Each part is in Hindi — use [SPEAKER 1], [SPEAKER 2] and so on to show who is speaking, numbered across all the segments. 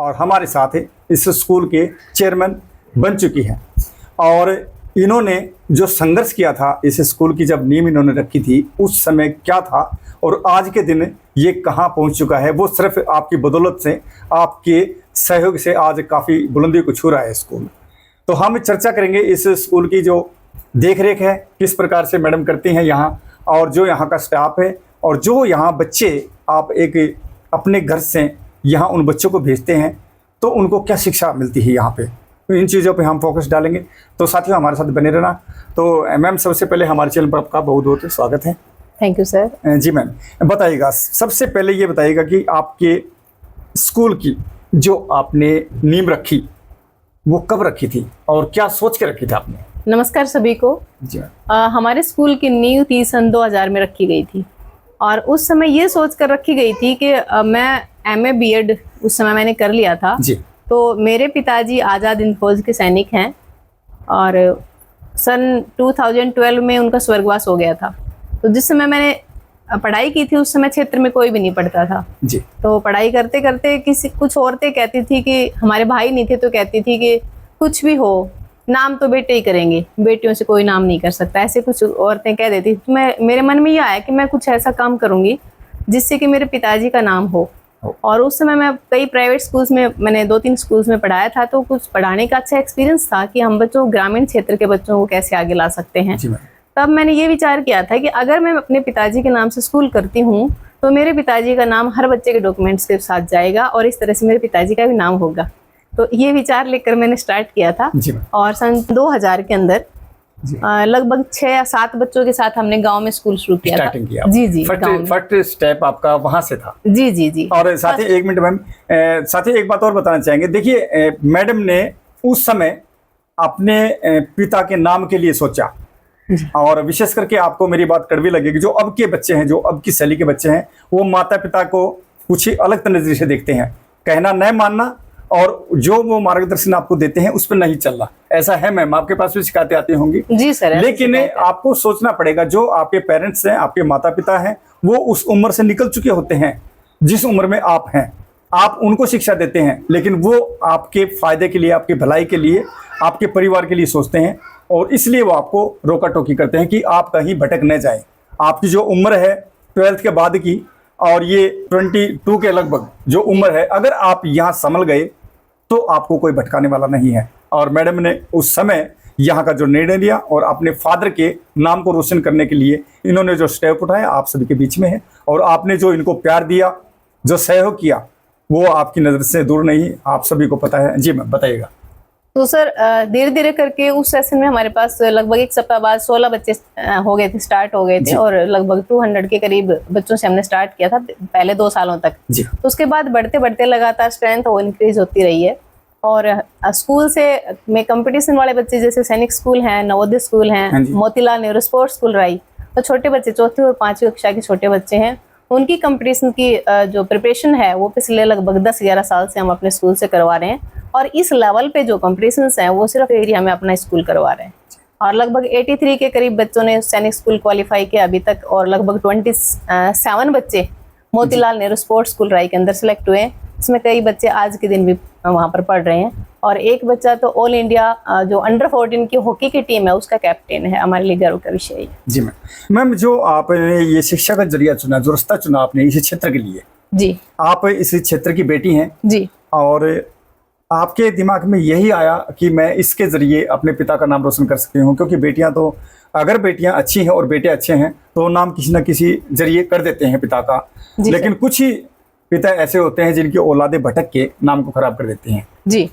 [SPEAKER 1] और हमारे साथ इस स्कूल के चेयरमैन बन चुकी हैं। और इन्होंने जो संघर्ष किया था इस स्कूल की, जब नींव इन्होंने रखी थी उस समय क्या था और आज के दिन ये कहाँ पहुँच चुका है, वो सिर्फ आपकी बदौलत से, आपके सहयोग से आज काफ़ी बुलंदी को छू रहा है स्कूल। तो हम चर्चा करेंगे इस स्कूल की जो देख रेख है किस प्रकार से मैडम करती हैं यहाँ, और जो यहाँ का स्टाफ है, और जो यहाँ बच्चे आप एक अपने घर से यहाँ उन बच्चों को भेजते हैं तो उनको क्या शिक्षा मिलती है यहाँ पे, तो इन चीज़ों पे हम फोकस डालेंगे। तो साथियों हमारे साथ बने रहना। तो मैम सबसे पहले हमारे चैनल पर आपका बहुत बहुत स्वागत है।
[SPEAKER 2] Thank you sir.
[SPEAKER 1] जी मैम, बताइएगा सबसे पहले ये बताइएगा कि आपके स्कूल की जो आपने नींव रखी वो कब रखी थी और क्या सोच के रखी थी आपने?
[SPEAKER 2] नमस्कार सभी को।
[SPEAKER 1] जी
[SPEAKER 2] हमारे स्कूल की नींव थी सन 2000 में रखी गई थी, और उस समय ये सोच कर रखी गई थी कि मैं MA BEd उस समय मैंने कर लिया था
[SPEAKER 1] जी।
[SPEAKER 2] तो मेरे पिताजी आज़ाद हिंद फौज के सैनिक हैं और सन 2012 में उनका स्वर्गवास हो गया था। तो जिस समय मैंने पढ़ाई की थी उस समय क्षेत्र में कोई भी नहीं पढ़ता था
[SPEAKER 1] जी।
[SPEAKER 2] तो पढ़ाई करते करते कुछ औरतें कहती थी कि हमारे भाई नहीं थे तो कहती थी कि कुछ भी हो नाम तो बेटे ही करेंगे, बेटियों से कोई नाम नहीं कर सकता, ऐसे कुछ औरतें कह देती। तो मेरे मन में ये आया कि मैं कुछ ऐसा काम करूंगी जिससे कि मेरे पिताजी का नाम हो। और उस समय मैं कई प्राइवेट स्कूल्स में, मैंने 2-3 स्कूल्स में पढ़ाया था, तो कुछ पढ़ाने का अच्छा एक्सपीरियंस था कि हम बच्चों, ग्रामीण क्षेत्र के बच्चों को कैसे आगे ला सकते हैं। तब मैंने ये विचार किया था कि अगर मैं अपने पिताजी के नाम से स्कूल करती हूँ तो मेरे पिताजी का नाम हर बच्चे के डॉक्यूमेंट्स के साथ जाएगा और इस तरह से मेरे पिताजी का भी नाम होगा। तो ये विचार लेकर मैंने स्टार्ट किया था और सन 2000 के अंदर लगभग 6 या 7 बच्चों के साथ हमने गांव में स्कूल शुरू किया था। जी।
[SPEAKER 1] फर्स्ट स्टेप आपका वहां से था।
[SPEAKER 2] जी।
[SPEAKER 1] और साथ ही 1 मिनट मैम, साथ ही एक बात और बताना चाहेंगे। देखिए मैडम ने उस समय अपने पिता के नाम के लिए सोचा, और विशेष करके आपको मेरी बात कड़वी लगेगी, जो अब के बच्चे हैं, जो अब की शैली के बच्चे हैं, वो माता पिता को कुछ अलग नजरिए से देखते हैं, कहना न मानना, और जो वो मार्गदर्शन आपको देते हैं उस पर नहीं चलना। ऐसा है मैम, आपके पास भी शिकायतें आती होंगी?
[SPEAKER 2] जी सर।
[SPEAKER 1] लेकिन आपको सोचना पड़ेगा, जो आपके पेरेंट्स हैं, आपके माता पिता हैं, वो उस उम्र से निकल चुके होते हैं जिस उम्र में आप हैं। आप उनको शिक्षा देते हैं, लेकिन वो आपके फायदे के लिए, आपकी भलाई के लिए, आपके परिवार के लिए सोचते हैं, और इसलिए वो आपको रोका टोकी करते हैं कि आप कहीं भटक न जाएं। आपकी जो उम्र है 12th के बाद की, और ये 22 के लगभग जो उम्र है, अगर आप यहाँ संभल गए तो आपको कोई भटकाने वाला नहीं है। और मैडम ने उस समय यहाँ का जो निर्णय लिया और अपने फादर के नाम को रोशन करने के लिए इन्होंने जो स्टेप उठाया, आप सभी के बीच में है, और आपने जो इनको प्यार दिया, जो सहयोग किया, वो आपकी नज़र से दूर नहीं, आप सभी को पता है। जी मैम बताइएगा।
[SPEAKER 2] तो सर धीरे धीरे करके उस सेशन में हमारे पास लगभग 1 सप्ताह बाद 16 बच्चे हो गए थे, स्टार्ट हो गए थे, और लगभग 200 के करीब बच्चों से हमने स्टार्ट किया था पहले 2 सालों तक। तो उसके बाद बढ़ते बढ़ते लगातार स्ट्रेंथ वो इंक्रीज होती रही है। और स्कूल से में कंपटीशन वाले बच्चे जैसे सैनिक स्कूल हैं, नवोदय स्कूल हैं, मोतीलाल नेहरू स्पोर्ट्स स्कूल राई, तो छोटे बच्चे 4वीं और 5वीं कक्षा के छोटे बच्चे हैं, उनकी कंपटीशन की जो प्रिपरेशन है वो पिछले लगभग 10-11 साल से हम अपने स्कूल से करवा रहे हैं। और इस लेवल पे जो कॉम्पिटिशन्स हैं वो सिर्फ एरिया में अपना स्कूल करवा रहे हैं। और लगभग 83 के करीब बच्चों ने सैनिक स्कूल क्वालिफाई किया अभी तक, और लगभग 27 बच्चे मोतीलाल नेहरू स्पोर्ट्स स्कूल राई के अंदर सेलेक्ट हुए हैं। इसमें कई बच्चे आज के दिन भी वहाँ पर पढ़ रहे हैं, और एक बच्चा तो ऑल इंडिया जो अंडर 14 की हॉकी की टीम है उसका कैप्टन है। हमारे लिए गर्व का विषय है। जी
[SPEAKER 1] मैम, जो आपने ये शिक्षा का जरिया चुना, जो रास्ता चुना आपने इस क्षेत्र के लिए, जी आप इस क्षेत्र की बेटी हैं जी, और आपके दिमाग में यही आया कि मैं इसके जरिए अपने पिता का नाम रोशन कर सकती हूँ, क्योंकि बेटियां तो, अगर बेटियां अच्छी हैं और बेटे अच्छे हैं तो नाम किसी न किसी जरिए कर देते हैं पिता का, लेकिन कुछ ही पिता ऐसे होते हैं जिनकी औलादे भटक के नाम को खराब कर देती हैं। जी,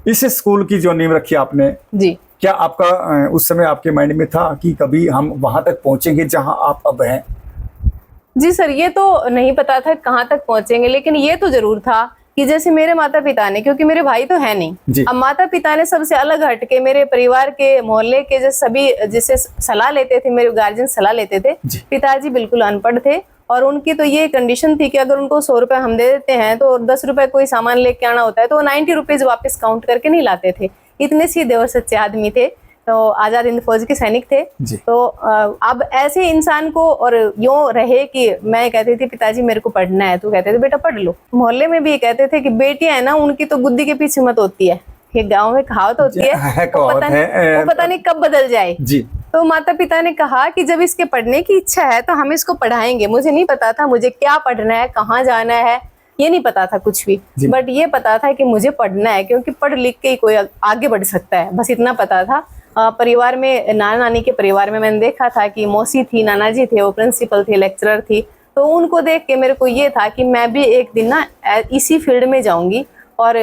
[SPEAKER 1] इस स्कूल की जो नींव रखी आपने जी, क्या आपका उस समय आपके माइंड में था कि कभी हम वहां तक पहुंचेंगे जहां आप अब हैं?
[SPEAKER 2] जी सर, ये तो नहीं पता था कहाँ तक पहुंचेंगे, लेकिन ये तो जरूर था कि जैसे मेरे माता पिता ने, क्योंकि मेरे भाई तो है नहीं, अब माता पिता ने सबसे अलग हटके मेरे परिवार के, मोहल्ले के जो सभी जिसे सलाह लेते थे, मेरे गार्जियन सलाह लेते थे। पिताजी बिल्कुल अनपढ़ थे, और उनकी तो ये कंडीशन थी कि अगर उनको 100 रुपए हम दे देते हैं तो 10 रुपए कोई सामान लेके आना होता है तो वो 90 रुपीज वापस काउंट करके नहीं लाते थे। इतने सीधे और सच्चे आदमी थे। तो आजाद हिंद फौज के सैनिक थे।
[SPEAKER 1] जी।
[SPEAKER 2] तो अब ऐसे इंसान को और यूं रहे कि मैं कहती थी पिताजी मेरे को पढ़ना है, तो कहते थे बेटा पढ़ लो। मोहल्ले में भी ये कहते थे कि बेटियां है ना उनकी तो गुद्दी के पीछे मत होती है, ये गाँव में कहावत होती है, वो पता नहीं कब बदल जाए।
[SPEAKER 1] जी।
[SPEAKER 2] तो माता पिता ने कहा कि जब इसके पढ़ने की इच्छा है तो हम इसको पढ़ाएंगे। मुझे नहीं पता था मुझे क्या पढ़ना है, कहाँ जाना है, ये नहीं पता था कुछ भी, बट ये पता था कि मुझे पढ़ना है, क्योंकि पढ़ लिख के ही कोई आगे बढ़ सकता है, बस इतना पता था। परिवार में, नाना नानी के परिवार में मैंने देखा था कि मौसी थी, नाना जी थे, वो प्रिंसिपल थे, लेक्चरर थी, तो उनको देख के मेरे को ये था कि मैं भी एक दिन ना इसी फील्ड में जाऊंगी और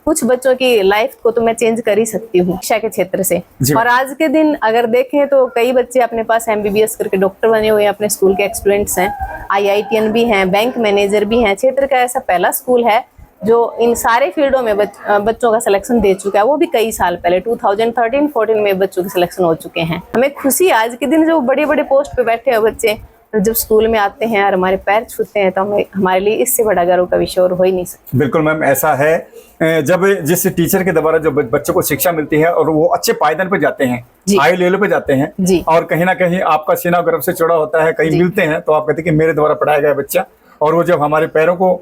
[SPEAKER 2] कुछ बच्चों की लाइफ को तो मैं चेंज कर ही सकती हूँ शिक्षा के क्षेत्र से। और आज के दिन अगर देखें तो कई बच्चे अपने पास MBBS करके डॉक्टर बने हुए हैं, अपने स्कूल के स्टूडेंट्स हैं, IITN भी हैं, बैंक मैनेजर भी हैं। क्षेत्र का ऐसा पहला स्कूल है जो इन सारे फील्डों में बच्चों का सिलेक्शन दे चुका है, वो भी कई साल पहले 2013-14 में बच्चों के सिलेक्शन हो चुके हैं। हमें खुशी आज के दिन जो बड़े बड़े पोस्ट पे बैठे हुए बच्चे जब स्कूल में आते हैं और हमारे पैर छूते हैं, तो हमें, हमारे लिए इससे बड़ा गर्व का विषय और हो ही नहीं सकता।
[SPEAKER 1] बिल्कुल मैम, ऐसा है जब जिस टीचर के द्वारा जो बच्चों को शिक्षा मिलती है और वो अच्छे पायदान पे जाते हैं, हाई लेवल पे जाते हैं, और कहीं ना कहीं आपका सीना गर्व से चौड़ा होता है, कहीं मिलते हैं तो आप कहते हैं कि मेरे द्वारा पढ़ाया गया बच्चा, और वो जब हमारे पैरों को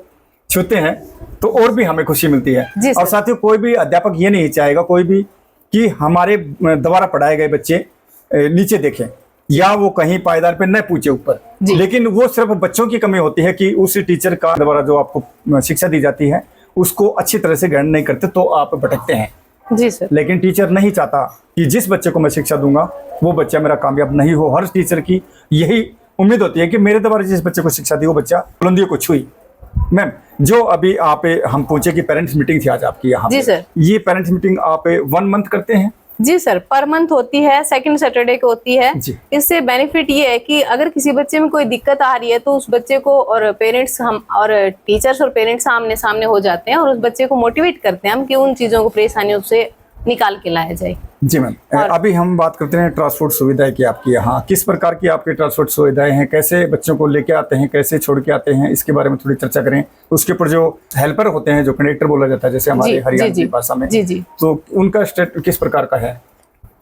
[SPEAKER 1] छूते हैं तो और भी हमें खुशी मिलती है। और साथियों, कोई भी अध्यापक ये नहीं चाहेगा कोई भी कि हमारे द्वारा पढ़ाए गए बच्चे नीचे देखें या वो कहीं पायदान पे न पूछे ऊपर, लेकिन वो सिर्फ बच्चों की कमी होती है कि उस टीचर का द्वारा जो आपको शिक्षा दी जाती है उसको अच्छी तरह से ग्रहण नहीं करते तो आप भटकते हैं।
[SPEAKER 2] जी सर।
[SPEAKER 1] लेकिन टीचर नहीं चाहता कि जिस बच्चे को मैं शिक्षा दूंगा वो बच्चा मेरा कामयाब नहीं हो। हर टीचर की यही उम्मीद होती है कि मेरे द्वारा जिस बच्चे को शिक्षा दी वो बच्चा बुलंदियों को छुई। मैम, जो अभी आप हम पूछे कि पेरेंट्स मीटिंग थी आज आपकी यहाँ,
[SPEAKER 2] जी सर,
[SPEAKER 1] ये पेरेंट्स मीटिंग आप 1 मंथ करते हैं?
[SPEAKER 2] जी सर, पर मंथ होती है, सेकंड सैटरडे को होती है। इससे बेनिफिट ये है कि अगर किसी बच्चे में कोई दिक्कत आ रही है तो उस बच्चे को और पेरेंट्स हम और टीचर्स और पेरेंट्स आमने सामने हो जाते हैं और उस बच्चे को मोटिवेट करते हैं हम कि उन चीजों को, परेशानियों से निकाल के लाया जाए।
[SPEAKER 1] जी मैम, अभी हम बात करते हैं ट्रांसपोर्ट सुविधाएं की आपकी यहाँ, किस प्रकार की आपकी ट्रांसपोर्ट सुविधाएं हैं, कैसे बच्चों को लेके आते हैं, कैसे छोड़ के आते हैं, इसके बारे में थोड़ी चर्चा करें। उसके ऊपर जो हेल्पर होते हैं, जो कंडक्टर बोला जाता है जैसे हमारे हरियाणा की भाषा में, तो उनका स्टेट किस प्रकार का है?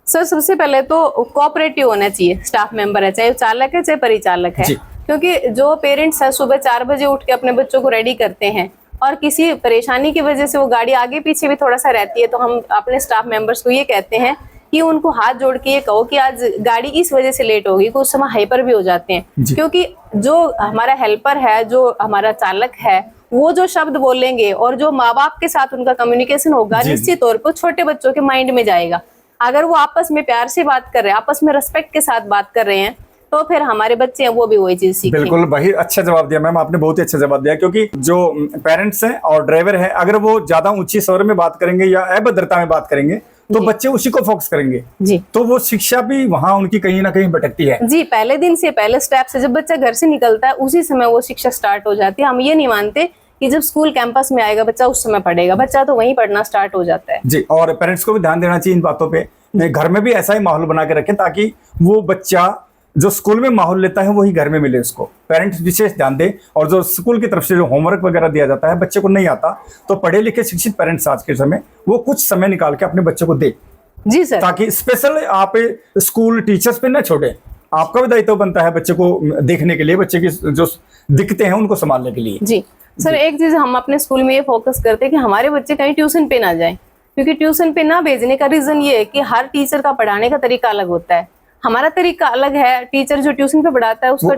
[SPEAKER 2] सर, सबसे पहले तो कोऑपरेटिव होना चाहिए स्टाफ मेंबर है, चाहे चालक है चाहे परिचालक है, क्योंकि जो पेरेंट्स है सुबह 4 बजे उठ के अपने बच्चों को रेडी करते हैं और किसी परेशानी की वजह से वो गाड़ी आगे पीछे भी थोड़ा सा रहती है, तो हम अपने स्टाफ मेंबर्स को ये कहते हैं कि उनको हाथ जोड़ के ये कहो कि आज गाड़ी इस वजह से लेट होगी, कुछ समय हाइपर भी हो जाते हैं, क्योंकि जो हमारा हेल्पर है, जो हमारा चालक है, वो जो शब्द बोलेंगे और जो माँ बाप के साथ उनका कम्युनिकेशन होगा निश्चित तौर पर छोटे बच्चों के माइंड में जाएगा। अगर वो आपस में प्यार से बात कर रहे हैं, आपस में रिस्पेक्ट के साथ बात कर रहे हैं, तो फिर हमारे बच्चे हैं वो भी वही चीज सीखेंगे।
[SPEAKER 1] बिल्कुल भाई, अच्छा जवाब दिया मैम, आपने बहुत ही अच्छा जवाब दिया, क्योंकि जो पेरेंट्स हैं और ड्राइवर हैं अगर वो ज्यादा ऊंची स्वर में बात करेंगे या अभद्रता में बात करेंगे तो बच्चे उसी को फोकस करेंगे जी, तो वो शिक्षा भी वहाँ उनकी कहीं ना कहीं भटकती है।
[SPEAKER 2] जी, पहले दिन से, पहले स्टेप से जब बच्चा घर से निकलता है उसी समय वो शिक्षा स्टार्ट हो जाती है। हम ये नहीं मानते कि जब स्कूल कैंपस में आएगा बच्चा उस समय पढ़ेगा, बच्चा तो वहीं पढ़ना स्टार्ट हो जाता है
[SPEAKER 1] जी। और पेरेंट्स को भी ध्यान देना चाहिए इन बातों पे, घर में भी ऐसा ही माहौल बना के रखें ताकि वो बच्चा जो स्कूल में माहौल लेता है वही घर में मिले उसको। पेरेंट्स विशेष ध्यान दें, और जो स्कूल की तरफ से जो होमवर्क वगैरह दिया जाता है बच्चे को नहीं आता, तो पढ़े लिखे शिक्षित पेरेंट्स आज के समय वो कुछ समय निकाल के अपने बच्चे को दे।
[SPEAKER 2] जी सर,
[SPEAKER 1] ताकि स्पेशल आप स्कूल टीचर्स पे न छोड़े, आपका भी दायित्व बनता है बच्चे को देखने के लिए, बच्चे की जो दिक्कतें हैं उनको संभालने के लिए।
[SPEAKER 2] जी सर, एक चीज हम अपने स्कूल में ये फोकस करते हैं कि हमारे बच्चे कहीं ट्यूशन पे ना जाए, क्योंकि ट्यूशन पे ना भेजने का रीजन ये है कि हर टीचर का पढ़ाने का तरीका अलग होता है। हमारा तरीका अलग है, टीचर जो ट्यूशन पे पढ़ाता है उसका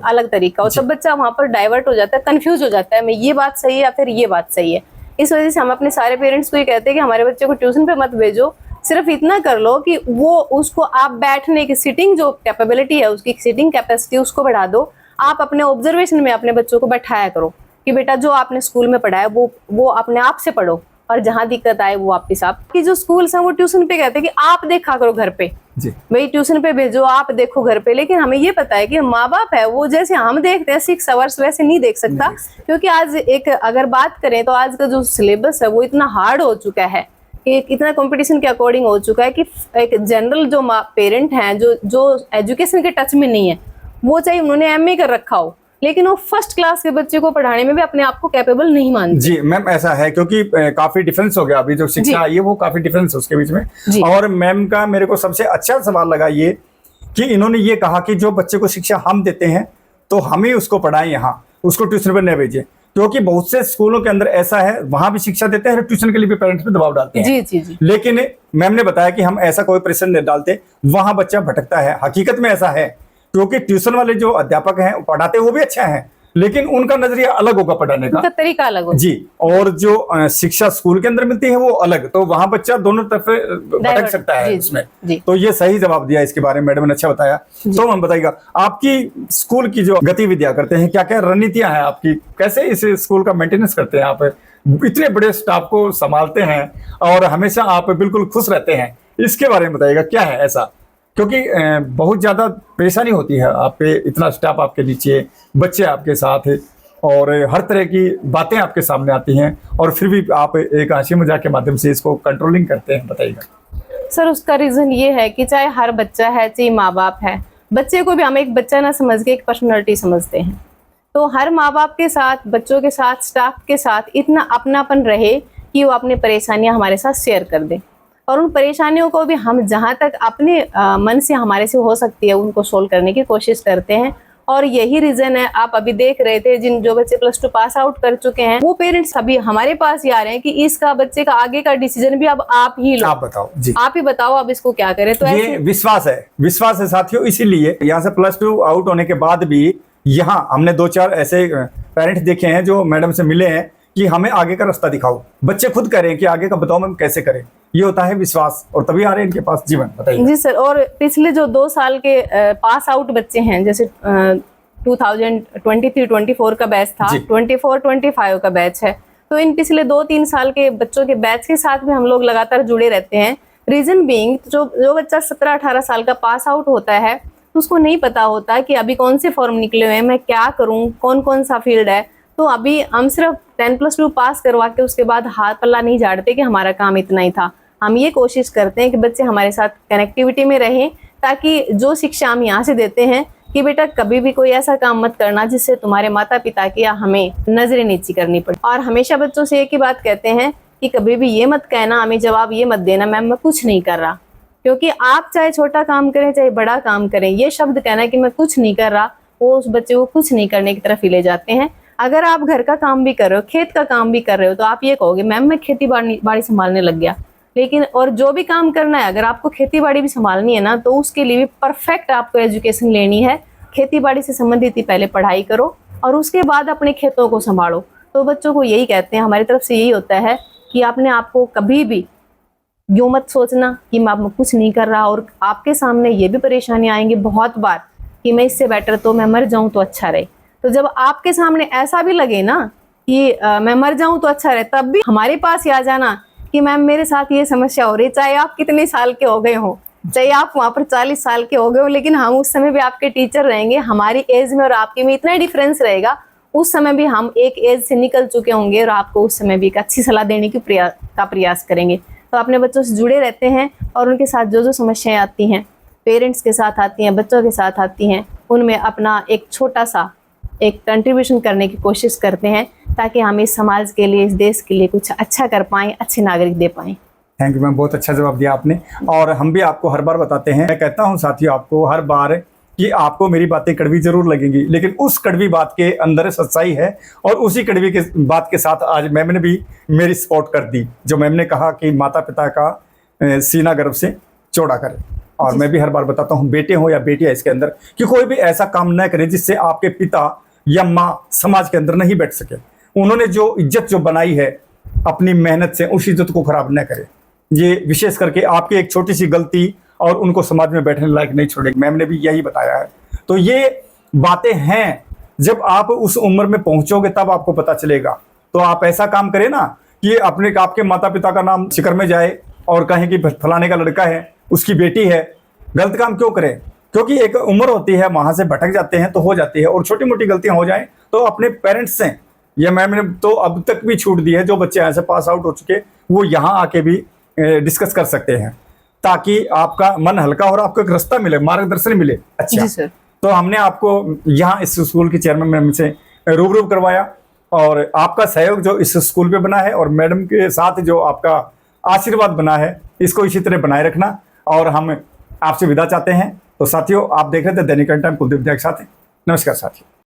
[SPEAKER 2] अलग तरीका और तब बच्चा वहां पर डाइवर्ट हो जाता है, कंफ्यूज हो जाता है, मैं ये बात सही है या फिर ये बात सही है। इस वजह से हम अपने सारे पेरेंट्स को ये कहते हैं कि हमारे बच्चे को ट्यूशन पे मत भेजो, सिर्फ इतना कर लो कि वो उसको आप बैठने की सिटिंग जो कैपेबिलिटी है, उसकी सिटिंग कैपेसिटी उसको बढ़ा दो। आप अपने ऑब्जर्वेशन में अपने बच्चों को बैठाया करो कि बेटा जो आपने स्कूल में पढ़ा है वो अपने आप से पढ़ो, और जहां दिक्कत आए वो वापिस आप कि जो स्कूल्स हैं वो ट्यूशन पे कहते हैं कि आप देखा करो घर पे, भाई ट्यूशन पे भेजो, आप देखो घर पे। लेकिन हमें ये पता है कि माँ बाप है वो जैसे हम देखते हैं 6 आवर्स वैसे नहीं देख सकता, क्योंकि आज एक अगर बात करें तो आज का जो सिलेबस है वो इतना हार्ड हो चुका है, इतना कंपटीशन के अकॉर्डिंग हो चुका है कि एक जनरल जो पेरेंट हैं जो एजुकेशन के टच में नहीं है, वो चाहे उन्होंने MA कर रखा हो लेकिन वो फर्स्ट क्लास के बच्चे को पढ़ाने में भी अपने आप को कैपेबल नहीं मानते।
[SPEAKER 1] जी मैम, ऐसा है क्योंकि काफी डिफरेंस हो गया अभी जो शिक्षा आई है, वो काफी डिफरेंस है उसके बीच में। और मैम का मेरे को सबसे अच्छा सवाल लगा ये कि इन्होंने ये कहा कि जो बच्चे को शिक्षा हम देते हैं तो हम ही उसको पढ़ाएं, यहाँ उसको ट्यूशन पर न भेजें, क्योंकि बहुत से स्कूलों के अंदर ऐसा है, वहां भी शिक्षा देते हैं, ट्यूशन के लिए भी पेरेंट्स पे दबाव डालते हैं।
[SPEAKER 2] जी जी जी।
[SPEAKER 1] लेकिन मैम ने बताया कि हम ऐसा कोई प्रेशर नहीं डालते, वहां बच्चा भटकता है। हकीकत में ऐसा है, क्योंकि ट्यूशन वाले जो अध्यापक हैं पढ़ाते वो भी अच्छा है, लेकिन उनका नजरिया अलग होगा पढ़ाने का,
[SPEAKER 2] उनका तरीका अलग होगा।
[SPEAKER 1] जी। और जो शिक्षा स्कूल के अंदर मिलती है वो अलग, तो वहां बच्चा दोनों तरफ भटक सकता है उसमें। तो ये सही जवाब दिया इसके बारे में मैडम ने, अच्छा बताया। तो हम बताइएगा आपकी स्कूल की जो गतिविधियां करते हैं, क्या क्या रणनीतियां हैं आपकी, कैसे इस स्कूल का मेंटेनेंस करते हैं आप, इतने बड़े स्टाफ को संभालते हैं और हमेशा आप बिल्कुल खुश रहते हैं, इसके बारे में बताइएगा क्या है ऐसा, क्योंकि बहुत ज्यादा परेशानी होती है आप पे, इतना स्टाफ आपके नीचे, बच्चे आपके साथ और हर तरह की बातें आपके सामने आती हैं, और फिर भी आप एक हंसी मजाक के माध्यम से इसको कंट्रोलिंग करते हैं, बताइएगा।
[SPEAKER 2] सर उसका रीजन ये है कि चाहे हर बच्चा है, चाहे माँ बाप है, बच्चे को भी हम एक बच्चा ना समझ के एक पर्सनैलिटी समझते हैं। तो हर माँ बाप के साथ, बच्चों के साथ, स्टाफ के साथ इतना अपनापन रहे कि वो अपनी परेशानियां हमारे साथ शेयर कर दें, और उन परेशानियों को भी हम जहाँ तक अपने मन से हमारे से हो सकती है उनको सोल्व करने की कोशिश करते हैं। और यही रीजन है, आप अभी देख रहे थे जो बच्चे +2 पास आउट कर चुके हैं, वो पेरेंट्स अभी हमारे पास ही आ रहे हैं कि इसका बच्चे का आगे का डिसीजन भी अब आप ही लो,
[SPEAKER 1] आप बताओ जी,
[SPEAKER 2] आप ही बताओ अब इसको क्या करें। तो
[SPEAKER 1] ये विश्वास है साथियों। इसीलिए यहाँ से +2 आउट होने के बाद भी यहाँ हमने 2-4 ऐसे पेरेंट्स देखे हैं जो मैडम से मिले हैं कि हमें आगे का रास्ता दिखाओ, बच्चे खुद करें कि आगे का बताओ हम कैसे करें, ये होता है विश्वास, और तभी आ रहे हैं इनके पास। जीवन बताइए।
[SPEAKER 2] जी सर, और पिछले जो 2 साल के पास आउट बच्चे हैं, जैसे 2023-24 का बैच था, 24-25 का बैच है, तो इन पिछले 2-3 साल के बच्चों के बैच के साथ भी हम लोग लगातार जुड़े रहते हैं। रीजन बीइंग, जो बच्चा 17-18 साल का पास आउट होता है तो उसको नहीं पता होता कि अभी कौन से फॉर्म निकले हुए हैं, मैं क्या करूं, कौन कौन सा फील्ड है। तो अभी हम सिर्फ 10+2 पास करवा के उसके बाद हाथ पल्ला नहीं झाड़ते कि हमारा काम इतना ही था। हम ये कोशिश करते हैं कि बच्चे हमारे साथ कनेक्टिविटी में रहें, ताकि जो शिक्षा हम यहाँ से देते हैं कि बेटा कभी भी कोई ऐसा काम मत करना जिससे तुम्हारे माता पिता की या हमें नजरें नीची करनी पड़े। और हमेशा बच्चों से एक ही बात कहते हैं कि कभी भी ये मत कहना, हमें जवाब ये मत देना मैम मैं कुछ नहीं कर रहा, क्योंकि आप चाहे छोटा काम करें चाहे बड़ा काम करें, ये शब्द कहना कि मैं कुछ नहीं कर रहा, वो उस बच्चे को कुछ नहीं करने की तरफ ही ले जाते हैं। अगर आप घर का काम भी कर रहे हो, खेत का काम भी कर रहे हो, तो आप ये कहोगे मैम मैं खेती बाड़ी संभालने लग गया। लेकिन और जो भी काम करना है, अगर आपको खेती बाड़ी भी संभालनी है ना, तो उसके लिए भी परफेक्ट आपको एजुकेशन लेनी है। खेती बाड़ी से संबंधित ही पहले पढ़ाई करो और उसके बाद अपने खेतों को संभालो। तो बच्चों को यही कहते हैं, हमारी तरफ से यही होता है कि आपने आपको कभी भी यूं मत सोचना कि मैं कुछ नहीं कर रहा, और आपके सामने ये भी परेशानी आएंगी बहुत बार कि मैं इससे बेटर तो मैं मर जाऊं तो अच्छा रहे। तो जब आपके सामने ऐसा भी लगे ना कि मैं मर जाऊं तो अच्छा रहे, तब भी हमारे पास ही आ जाना कि मैम मेरे साथ ये समस्या हो रही है, चाहे आप कितने साल के हो गए हो, चाहे आप वहाँ पर 40 साल के हो गए हो, लेकिन हम उस समय भी आपके टीचर रहेंगे। हमारी एज में और आपके में इतना डिफरेंस रहेगा, उस समय भी हम एक एज से निकल चुके होंगे और आपको उस समय भी एक अच्छी सलाह देने की प्रयास करेंगे। तो अपने बच्चों से जुड़े रहते हैं और उनके साथ जो जो समस्याएं आती हैं, पेरेंट्स के साथ आती हैं, बच्चों के साथ आती हैं, उनमें अपना एक छोटा सा एक कंट्रीब्यूशन करने की कोशिश करते हैं, ताकि हम इस समाज के लिए, इस देश के लिए कुछ अच्छा कर पाएं, अच्छे नागरिक दे पाएं।
[SPEAKER 1] थैंक यू मैम, बहुत अच्छा जवाब दिया आपने। और हम भी आपको हर बार बताते हैं, मैं कहता हूं साथियों आपको हर बार कि आपको मेरी बातें कड़वी जरूर लगेंगी, लेकिन उस कड़वी बात के अंदर सच्चाई है, और उसी कड़वी के बात के साथ आज मैम ने भी मेरी सपोर्ट कर दी। जो मैम ने कहा कि माता पिता का सीना गर्व से चौड़ा करें, और मैं भी हर बार बताता हूँ, बेटे हो या बेटियां, इसके अंदर कि कोई भी ऐसा काम न करे जिससे आपके पिता या माँ समाज के अंदर नहीं बैठ सके। उन्होंने जो इज्जत जो बनाई है अपनी मेहनत से, उस इज्जत को खराब न करे। ये विशेष करके आपकी एक छोटी सी गलती और उनको समाज में बैठने लायक नहीं छोड़ेगी, मैम ने भी यही बताया है। तो ये बातें हैं, जब आप उस उम्र में पहुंचोगे तब आपको पता चलेगा। तो आप ऐसा काम करें ना कि आपके माता पिता का नाम शिखर में जाए और कहें कि फलाने का लड़का है, उसकी बेटी है। गलत काम क्यों करें? क्योंकि एक उम्र होती है, वहां से भटक जाते हैं तो हो जाती है, और छोटी मोटी गलतियां हो जाएं तो अपने पेरेंट्स से, या मैम ने तो अब तक भी छूट दी है, जो बच्चे ऐसे पास आउट हो चुके वो यहाँ आके भी डिस्कस कर सकते हैं, ताकि आपका मन हल्का हो और आपको एक रास्ता मिले, मार्गदर्शन मिले। अच्छा, तो हमने आपको यहाँ इस स्कूल के चेयरमैन मैम से रूबरू करवाया, और आपका सहयोग जो इस स्कूल पे बना है और मैडम के साथ जो आपका आशीर्वाद बना है, इसको इसी तरह बनाए रखना। और हम आपसे विदा चाहते हैं। तो साथियों, आप देख रहे थे दैनिक टाइम कुलदीप के साथ। नमस्कार साथियों।